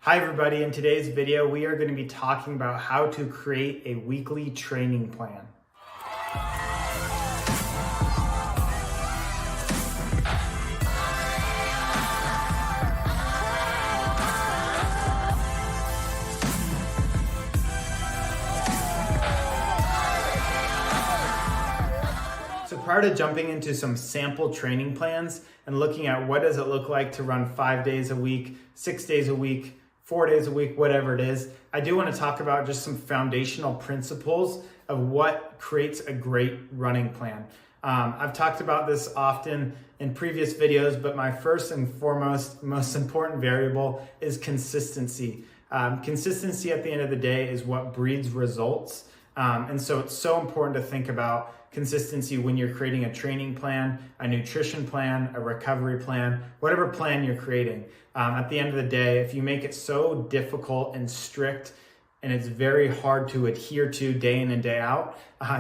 Hi everybody, in today's video we are going to be talking about how to create a weekly training plan. So prior to jumping into some sample training plans and looking at what does it look like to run 5 days a week, 6 days a week, 4 days a week, whatever it is, I do want to talk about just some foundational principles of what creates a great running plan. I've talked about this often in previous videos, but my first and foremost, most important variable is consistency. Consistency at the end of the day is what breeds results. And so it's so important to think about consistency when you're creating a training plan, a nutrition plan, a recovery plan, whatever plan you're creating. At the end of the day, if you make it so difficult and strict and it's very hard to adhere to day in and day out,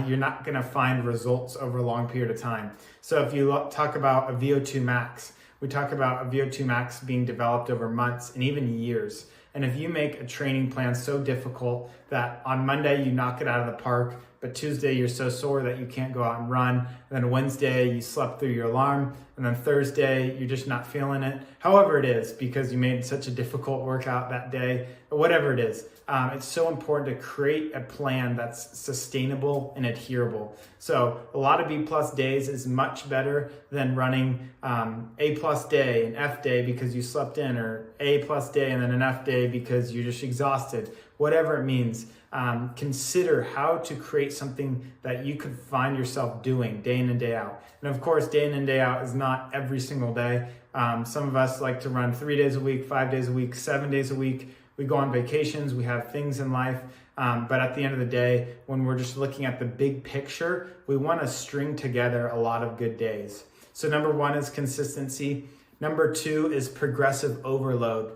you're not going to find results over a long period of time. So if you talk about a VO2 max, we talk about a VO2 max being developed over months and even years. And if you make a training plan so difficult that on Monday you knock it out of the park, but Tuesday you're so sore that you can't go out and run, and then Wednesday you slept through your alarm, and then Thursday you're just not feeling it, however it is, because you made such a difficult workout that day, or whatever it is, it's so important to create a plan that's sustainable and adherable. So a lot of B+ days is much better than running A+ day, an F day because you slept in, or A+ day and then an F day because you're just exhausted, whatever it means. Consider how to create something that you could find yourself doing day in and day out. And of course, day in and day out is not every single day. Some of us like to run 3 days a week, 5 days a week, 7 days a week. We go on vacations, we have things in life. But at the end of the day, when we're just looking at the big picture, we want to string together a lot of good days. So number one is consistency. Number two is progressive overload.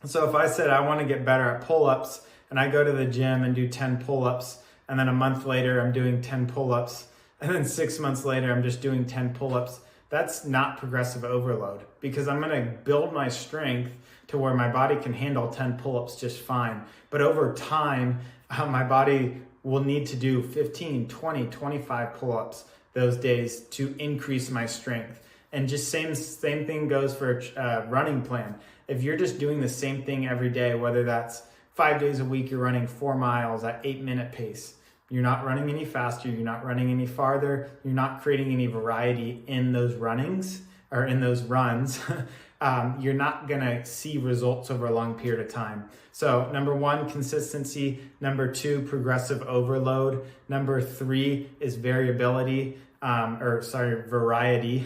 So if I said I want to get better at pull-ups, and I go to the gym and do 10 pull-ups, and then a month later I'm doing 10 pull-ups, and then 6 months later I'm just doing 10 pull-ups, that's not progressive overload, because I'm gonna build my strength to where my body can handle 10 pull-ups just fine. But over time, my body will need to do 15, 20, 25 pull-ups those days to increase my strength. And just same thing goes for a running plan. If you're just doing the same thing every day, whether that's 5 days a week, you're running 4 miles at 8-minute pace. You're not running any faster. You're not running any farther. You're not creating any variety in those runnings or in those runs. You're not going to see results over a long period of time. So number one, consistency. Number two, progressive overload. Number three is variability. Variety.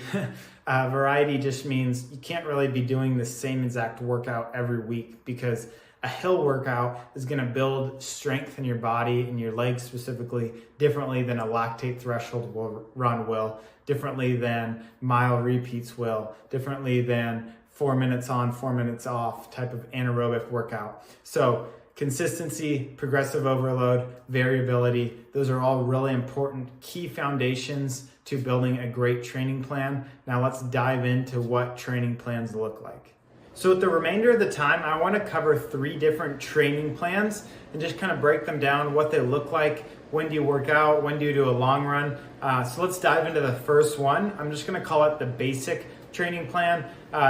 Variety just means you can't really be doing the same exact workout every week, because a hill workout is going to build strength in your body and your legs specifically differently than a lactate threshold run will, differently than mile repeats will, differently than 4 minutes on, 4 minutes off type of anaerobic workout. So consistency, progressive overload, variability, those are all really important key foundations to building a great training plan. Now let's dive into what training plans look like. So with the remainder of the time, I want to cover 3 different training plans and just kind of break them down, what they look like, when do you work out, when do you do a long run. So let's dive into the first one. I'm just going to call it the basic training plan.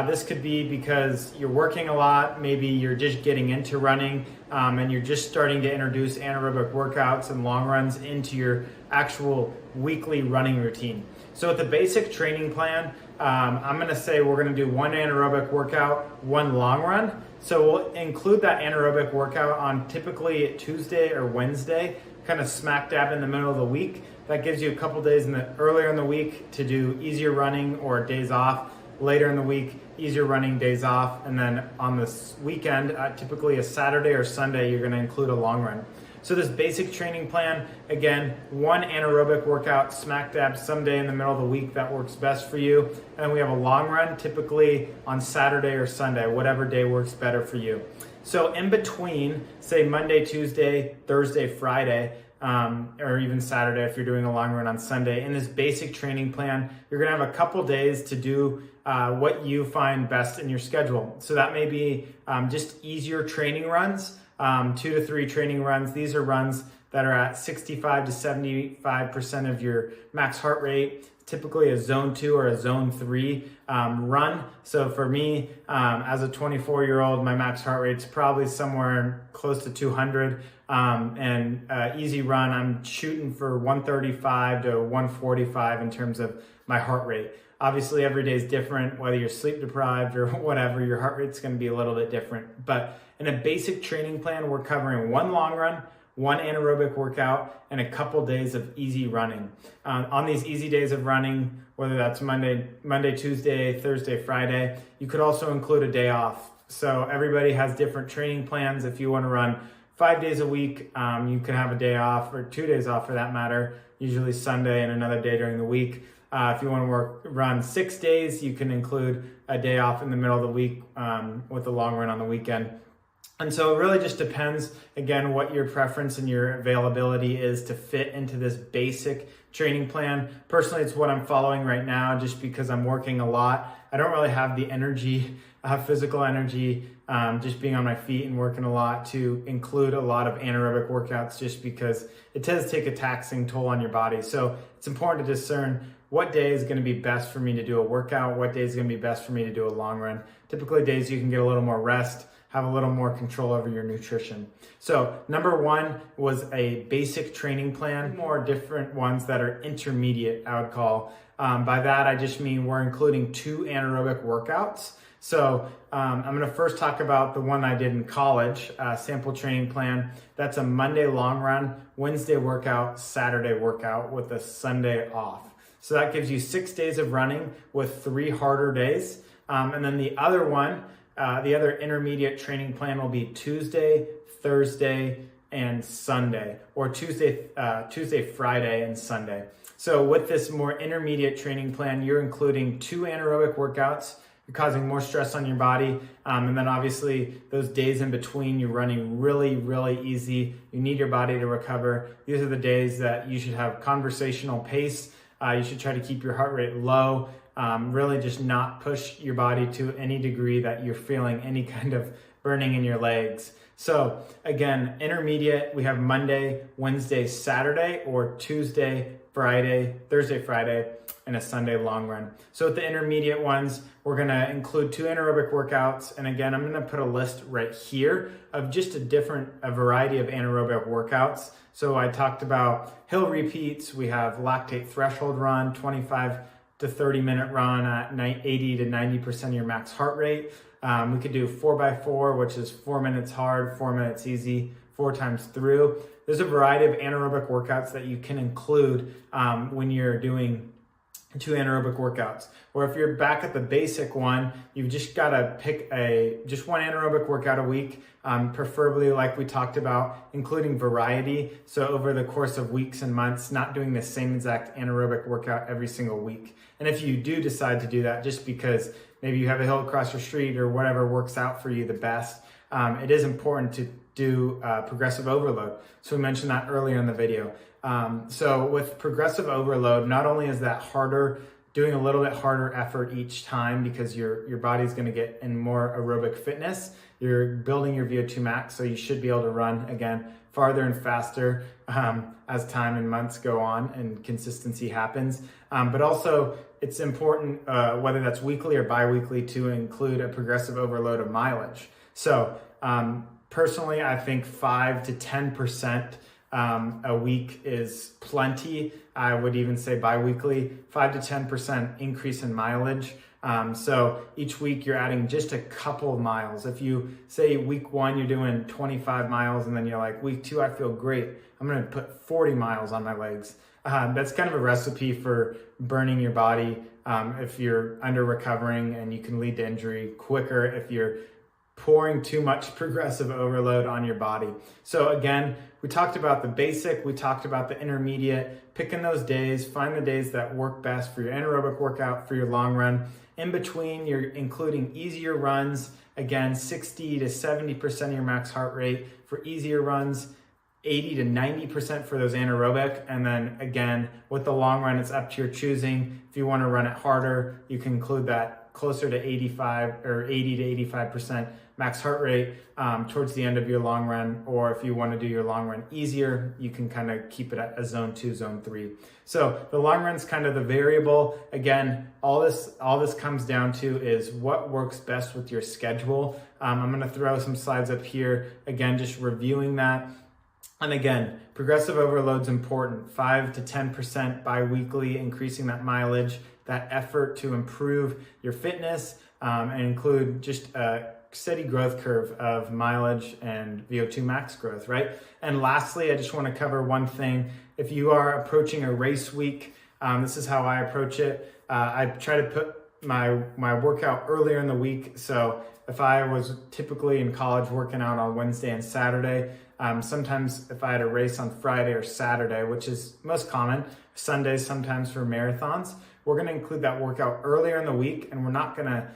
This could be because you're working a lot, maybe you're just getting into running, and you're just starting to introduce anaerobic workouts and long runs into your actual weekly running routine. So with the basic training plan, I'm going to say we're going to do 1 anaerobic workout, 1 long run. So we'll include that anaerobic workout on typically Tuesday or Wednesday, kind of smack dab in the middle of the week. That gives you a couple days earlier in the week to do easier running or days off. Later in the week, easier running, days off. And then on this weekend, typically a Saturday or Sunday, you're going to include a long run. So this basic training plan, again, 1 anaerobic workout, smack dab someday in the middle of the week that works best for you. And we have a long run typically on Saturday or Sunday, whatever day works better for you. So in between, say Monday, Tuesday, Thursday, Friday, or even Saturday if you're doing a long run on Sunday. In this basic training plan, you're gonna have a couple days to do what you find best in your schedule. So that may be just easier training runs, 2 to 3 training runs. These are runs that are at 65 to 75% of your max heart rate, typically a zone 2 or a zone 3 run. So for me, as a 24-year-old, my max heart rate's probably somewhere close to 200. And easy run, I'm shooting for 135 to 145 in terms of my heart rate. Obviously, every day is different, whether you're sleep deprived or whatever, your heart rate's gonna be a little bit different. But in a basic training plan, we're covering 1 long run, 1 anaerobic workout, and a couple days of easy running. On these easy days of running, whether that's Monday, Tuesday, Thursday, Friday, you could also include a day off. So everybody has different training plans. If you want to run 5 days a week, you can have a day off, or 2 days off for that matter, usually Sunday and another day during the week. If you want to run 6 days, you can include a day off in the middle of the week with a long run on the weekend. And so it really just depends, again, what your preference and your availability is to fit into this basic training plan. Personally, it's what I'm following right now just because I'm working a lot. I don't really have the energy, physical energy, just being on my feet and working a lot to include a lot of anaerobic workouts just because it does take a taxing toll on your body. So it's important to discern what day is going to be best for me to do a workout, what day is going to be best for me to do a long run. Typically days you can get a little more rest, have a little more control over your nutrition. So number 1 was a basic training plan, more different ones that are intermediate, I would call. By that, I just mean we're including 2 anaerobic workouts. So I'm gonna first talk about the one I did in college, sample training plan. That's a Monday long run, Wednesday workout, Saturday workout with a Sunday off. So that gives you 6 days of running with 3 harder days. And then the other one, the other intermediate training plan will be Tuesday, Thursday, and Sunday, or Tuesday, Friday, and Sunday. So with this more intermediate training plan, you're including 2 anaerobic workouts. You're causing more stress on your body. And then obviously those days in between, you're running really, really easy. You need your body to recover. These are the days that you should have conversational pace. You should try to keep your heart rate low. Really just not push your body to any degree that you're feeling any kind of burning in your legs. So again, intermediate, we have Monday, Wednesday, Saturday, or Tuesday, Friday, Thursday, Friday, and a Sunday long run. So with the intermediate ones, we're gonna include 2 anaerobic workouts. And again, I'm gonna put a list right here of just a variety of anaerobic workouts. So I talked about hill repeats. We have lactate threshold run, 25 to 30-minute run at 80 to 90% of your max heart rate. We could do 4x4, which is 4 minutes hard, 4 minutes easy, 4 times through. There's a variety of anaerobic workouts that you can include when you're doing 2 anaerobic workouts. Or if you're back at the basic one, you've just got to pick just 1 anaerobic workout a week, preferably like we talked about, including variety. So over the course of weeks and months, not doing the same exact anaerobic workout every single week. And if you do decide to do that, just because maybe you have a hill across your street or whatever works out for you the best, it is important to do progressive overload. So we mentioned that earlier in the video. So with progressive overload, not only is that harder, doing a little bit harder effort each time because your body's going to get in more aerobic fitness. You're building your VO2 max, so you should be able to run again farther and faster as time and months go on and consistency happens. But also it's important, whether that's weekly or bi-weekly, to include a progressive overload of mileage. So personally, I think 5 to 10% a week is plenty. I would even say bi-weekly, 5 to 10% increase in mileage. So each week you're adding just a couple of miles. If you say week 1, you're doing 25 miles and then you're like, week 2, I feel great, I'm gonna put 40 miles on my legs. That's kind of a recipe for burning your body if you're under recovering, and you can lead to injury quicker if you're pouring too much progressive overload on your body. So again, we talked about the basic, we talked about the intermediate, picking those days, find the days that work best for your anaerobic workout, for your long run. In between, you're including easier runs, again, 60 to 70% of your max heart rate for easier runs, 80 to 90% for those anaerobic. And then again, with the long run, it's up to your choosing. If you want to run it harder, you can include that closer to 85 or 80 to 85% max heart rate towards the end of your long run. Or if you want to do your long run easier, you can kind of keep it at a zone 2, zone 3. So the long run's kind of the variable. Again, all this comes down to is what works best with your schedule. I'm going to throw some slides up here. Again, just reviewing that. And again, progressive overload's important. 5 to 10% bi-weekly, increasing that mileage, that effort to improve your fitness, and include just a steady growth curve of mileage and VO2 max growth, right? And lastly, I just want to cover one thing. If you are approaching a race week, this is how I approach it. I try to put my workout earlier in the week. So if I was typically in college working out on Wednesday and Saturday, sometimes if I had a race on Friday or Saturday, which is most common, Sundays sometimes for marathons, we're going to include that workout earlier in the week, and we're not going to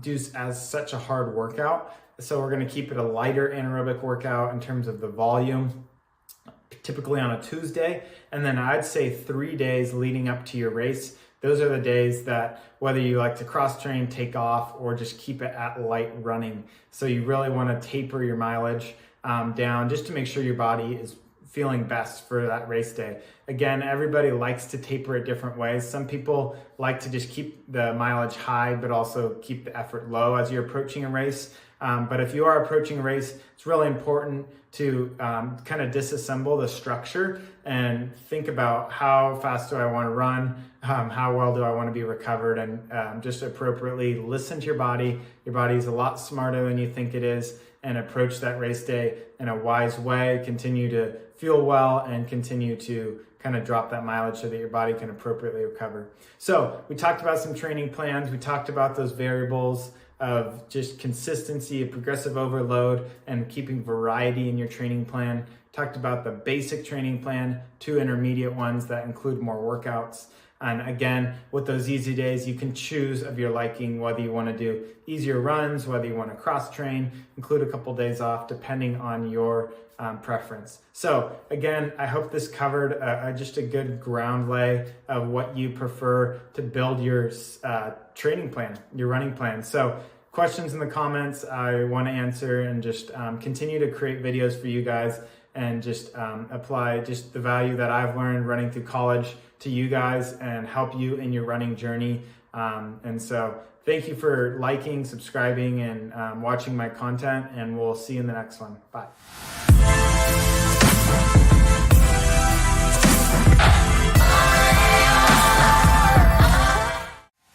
do as such a hard workout. So we're going to keep it a lighter anaerobic workout in terms of the volume, typically on a Tuesday. And then I'd say 3 days leading up to your race. Those are the days that whether you like to cross train, take off, or just keep it at light running. So you really want to taper your mileage down just to make sure your body is feeling best for that race day. Again, everybody likes to taper it different ways. Some people like to just keep the mileage high, but also keep the effort low as you're approaching a race. But if you are approaching a race, it's really important to kind of disassemble the structure and think about how fast do I want to run, how well do I want to be recovered, and just appropriately listen to your body. Your body is a lot smarter than you think it is, and approach that race day in a wise way. Continue to feel well and continue to kind of drop that mileage so that your body can appropriately recover. So we talked about some training plans. We talked about those variables of just consistency, of progressive overload, and keeping variety in your training plan. Talked about the basic training plan, 2 intermediate ones that include more workouts. And again, with those easy days, you can choose of your liking whether you want to do easier runs, whether you want to cross train, include a couple days off depending on your preference. So again, I hope this covered just a good ground lay of what you prefer to build your training plan, your running plan. So questions in the comments, I want to answer, and just continue to create videos for you guys, and just apply just the value that I've learned running through college to you guys and help you in your running journey. And so thank you for liking, subscribing, and watching my content, and we'll see you in the next one. Bye.